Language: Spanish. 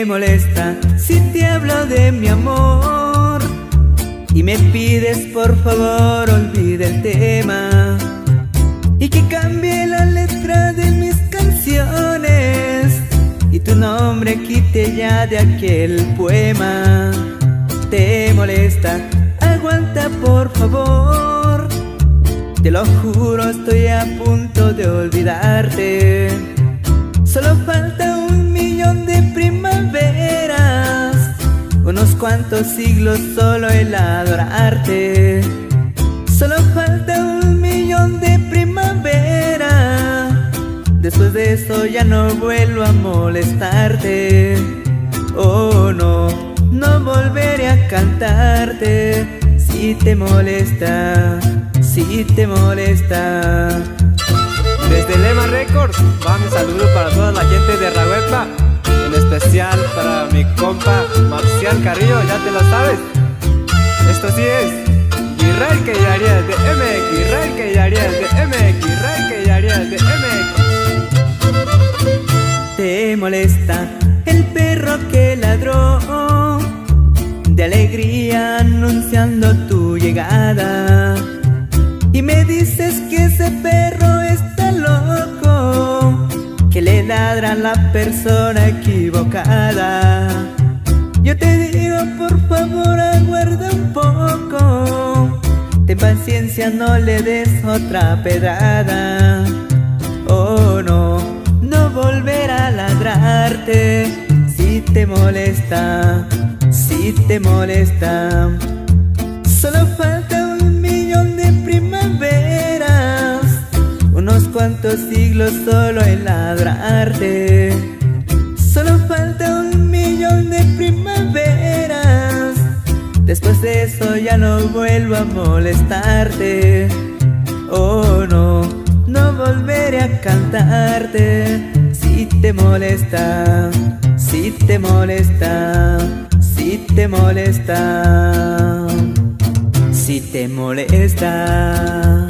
molesta si te hablo de mi amor y me pides por favor olvide el tema y que cambie la letra de mis canciones y tu nombre quite ya de aquel poema? ¿Te molesta? Aguanta por favor, te lo juro, estoy a punto de olvidarte. Solo falta 1.000.000 de primaveras, unos cuantos siglos solo el adorarte. Solo falta 1.000.000 de primavera, después de eso ya no vuelvo a molestarte. Oh no, no volveré a cantarte si te molesta, si te molesta. Desde Lema Records va mi saludo para toda la gente de Rahuepa, en especial para mi compa Marcial Carrillo, ya te lo sabes. Esto sí es Israel Queyarías de MX, Israel Queyarías de MX, Israel Queyarías de MX. ¿Te molesta el perro que ladró de alegría anunciando tu llegada? Y me dices que ese perro está loco, que le ladra a la persona equivocada. Yo te digo por favor aguarda un poco, ten paciencia, no le des otra pedrada. Oh no, no volverá a ladrarte si te molesta, si te molesta. Solo falta 1.000.000 de primaveras, unos cuantos siglos solo en ladrarte. Solo falta 1.000.000 de primaveras, después de eso ya no vuelvo a molestarte. Oh no, no volveré a cantarte si te molesta, si te molesta, si te molesta, si te molesta.